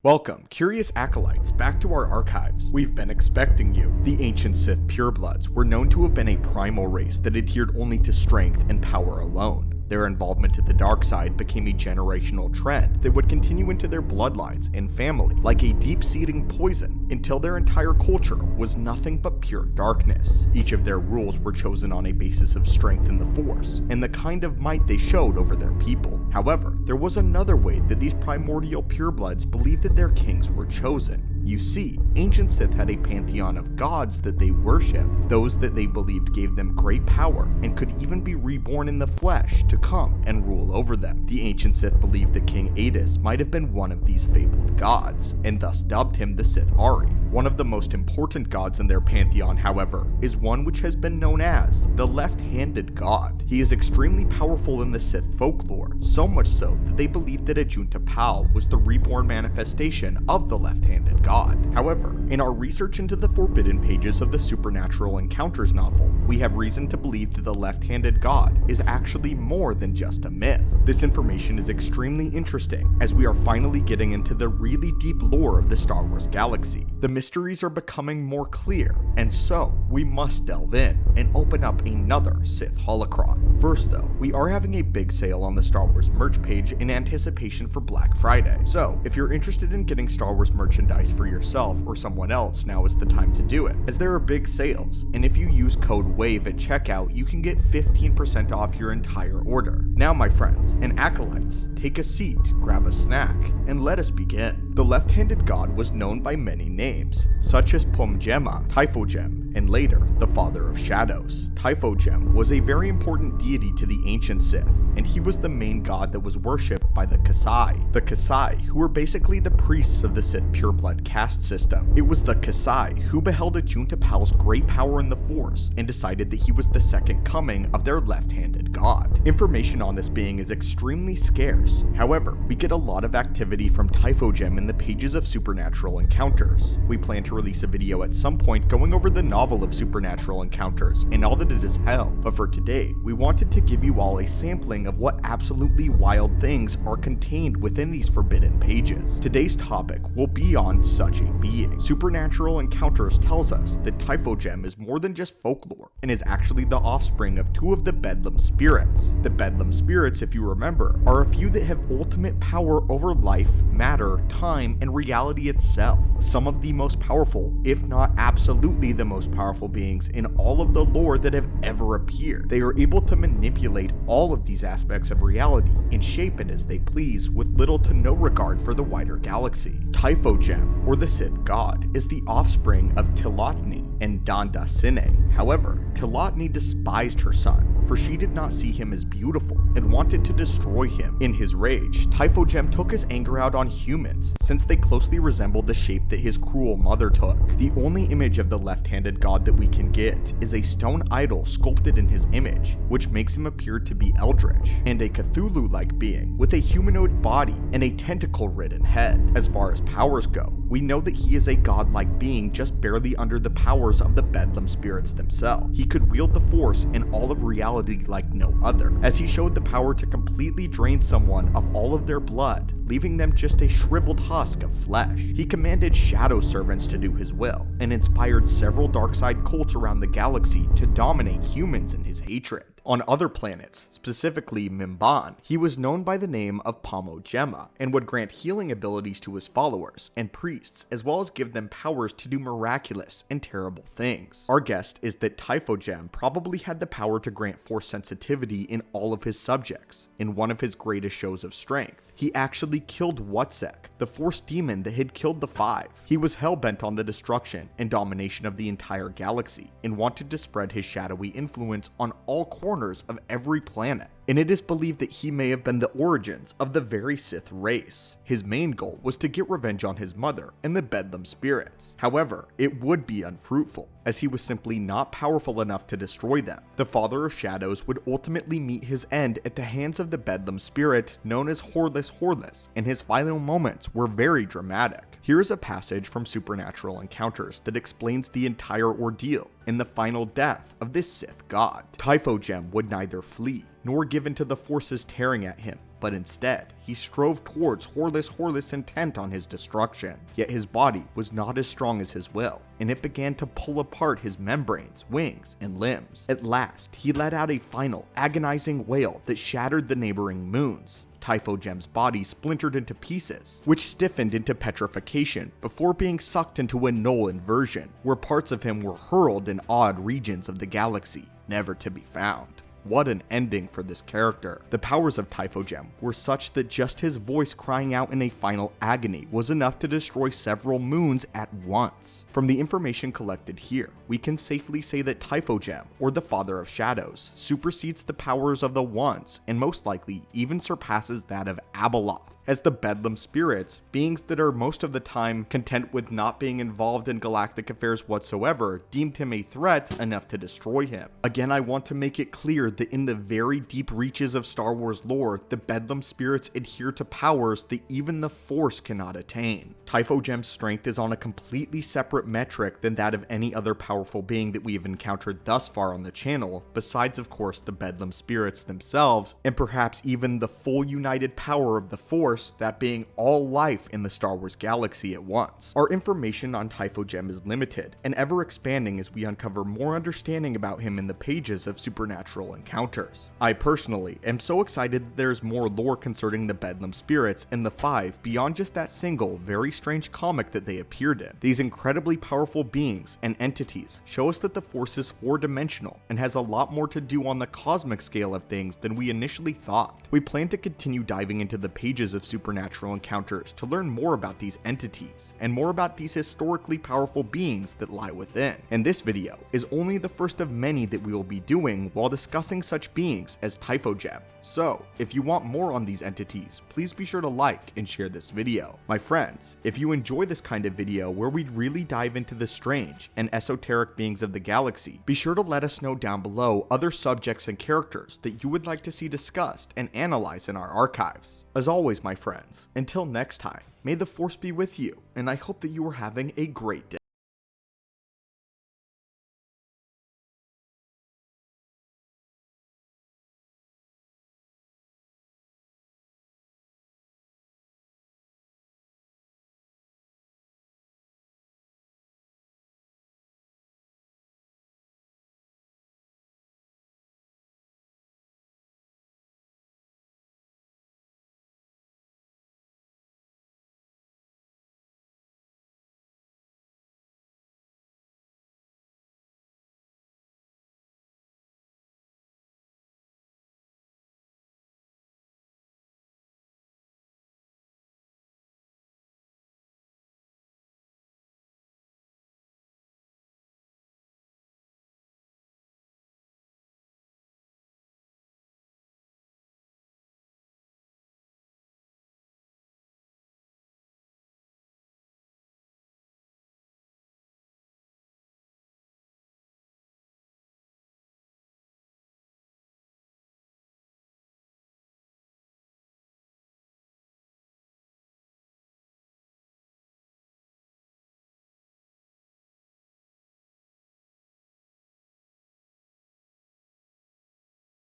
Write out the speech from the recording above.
Welcome, curious acolytes, back to our archives. We've been expecting you. The ancient Sith purebloods were known to have been a primal race that adhered only to strength and power alone. Their involvement in the dark side became a generational trend that would continue into their bloodlines and family like a deep-seating poison until their entire culture was nothing but pure darkness. Each of their rules were chosen on a basis of strength in the Force and the kind of might they showed over their people. However, there was another way that these primordial purebloods believed that their kings were chosen. You see, ancient Sith had a pantheon of gods that they worshipped, those that they believed gave them great power and could even be reborn in the flesh to come and rule over them. The ancient Sith believed that King Adis might have been one of these fabled gods, and thus dubbed him the Sith Ari. One of the most important gods in their pantheon, however, is one which has been known as the left-handed god. He is extremely powerful in the Sith folklore, so much so that they believed that Ajunta Pal was the reborn manifestation of the left-handed god. However, in our research into the forbidden pages of the Supernatural Encounters novel, we have reason to believe that the left-handed god is actually more than just a myth. This information is extremely interesting, as we are finally getting into the really deep lore of the Star Wars galaxy. The mysteries are becoming more clear, and so we must delve in and open up another Sith holocron. First though, we are having a big sale on the Star Wars merch page in anticipation for Black Friday. So if you're interested in getting Star Wars merchandise for yourself or someone else, now is the time to do it, as there are big sales, and if you use code WAVE at checkout, you can get 15% off your entire order. Now my friends and acolytes, take a seat, grab a snack, and let us begin. The left-handed god was known by many names, such as Pomgema, Typhogeem, and later, the Father of Shadows. Typhogeem was a very important deity to the ancient Sith, and he was the main god that was worshipped by the Kasai. The Kasai, who were basically the priests of the Sith pureblood caste system. It was the Kasai who beheld Ajunta Pal's great power in the Force and decided that he was the second coming of their left-handed god. Information on this being is extremely scarce. However, we get a lot of activity from Typhogeem in the pages of Supernatural Encounters. We plan to release a video at some point going over the novel of Supernatural Encounters and all that it has held, but for today, we wanted to give you all a sampling of what absolutely wild things are contained within these forbidden pages. Today's topic will be on such a being. Supernatural Encounters tells us that Typhogeem is more than just folklore and is actually the offspring of two of the Bedlam spirits. The Bedlam spirits, if you remember, are a few that have ultimate power over life, matter, time, and reality itself. Some of the most powerful, if not absolutely the most powerful beings in all of the lore that have ever appeared. They are able to manipulate all of these aspects of reality and shape it as they please with little to no regard for the wider galaxy. Typhogeem, or the Sith god, is the offspring of Tilotny and Dandasine. However, Tilotny despised her son, for she did not see him as beautiful and wanted to destroy him. In his rage, Typhogeem took his anger out on humans, since they closely resembled the shape that his cruel mother took. The only image of the left-handed god that we can get is a stone idol sculpted in his image, which makes him appear to be eldritch, and a Cthulhu-like being with a humanoid body and a tentacle-ridden head. As far as powers go, we know that he is a godlike being just barely under the powers of the Bedlam spirits themselves. He could wield the Force in all of reality like no other, as he showed the power to completely drain someone of all of their blood, leaving them just a shriveled husk of flesh. He commanded shadow servants to do his will, and inspired several dark side cults around the galaxy to dominate humans in his hatred. On other planets, specifically Mimban, he was known by the name of Pomgema and would grant healing abilities to his followers and priests, as well as give them powers to do miraculous and terrible things. Our guess is that Typhogeem probably had the power to grant Force sensitivity in all of his subjects. In one of his greatest shows of strength, he actually killed Whitesand, the Force demon that had killed the Five. He was hell-bent on the destruction and domination of the entire galaxy, and wanted to spread his shadowy influence on all corners of every planet. And it is believed that he may have been the origins of the very Sith race. His main goal was to get revenge on his mother and the Bedlam spirits. However, it would be unfruitful, as he was simply not powerful enough to destroy them. The Father of Shadows would ultimately meet his end at the hands of the Bedlam spirit known as Horless, and his final moments were very dramatic. Here is a passage from Supernatural Encounters that explains the entire ordeal and the final death of this Sith god. Typhogeem would neither flee nor give in to the forces tearing at him, but instead, he strove towards Horlus intent on his destruction. Yet his body was not as strong as his will, and it began to pull apart his membranes, wings, and limbs. At last, he let out a final, agonizing wail that shattered the neighboring moons. Typhogeem's body splintered into pieces, which stiffened into petrification before being sucked into a null inversion, where parts of him were hurled in odd regions of the galaxy, never to be found. What an ending for this character. The powers of Typhogeem were such that just his voice crying out in a final agony was enough to destroy several moons at once. From the information collected here, we can safely say that Typhogeem, or the Father of Shadows, supersedes the powers of the Ones, and most likely even surpasses that of ABELOTH, as the Bedlam spirits, beings that are most of the time content with not being involved in galactic affairs whatsoever, deemed him a threat enough to destroy him. Again, I want to make it clear that in the very deep reaches of Star Wars lore, the Bedlam spirits adhere to powers that even the Force cannot attain. Typhogeem's strength is on a completely separate metric than that of any other powerful being that we have encountered thus far on the channel, besides of course the Bedlam spirits themselves, and perhaps even the full united power of the Force, that being all life in the Star Wars galaxy at once. Our information on Typhogeem is limited, and ever expanding as we uncover more understanding about him in the pages of Supernatural Encounters. I personally am so excited that there's more lore concerning the Bedlam spirits and the Five beyond just that single, very strange comic that they appeared in. These incredibly powerful beings and entities show us that the Force is four-dimensional and has a lot more to do on the cosmic scale of things than we initially thought. We plan to continue diving into the pages of Supernatural Encounters to learn more about these entities and more about these historically powerful beings that lie within. And this video is only the first of many that we will be doing while discussing such beings as Typhogeem. So, if you want more on these entities, please be sure to like and share this video. My friends, if you enjoy this kind of video where we really dive into the strange and esoteric beings of the galaxy, be sure to let us know down below other subjects and characters that you would like to see discussed and analyzed in our archives. As always, my friends, until next time, may the Force be with you, and I hope that you are having a great day.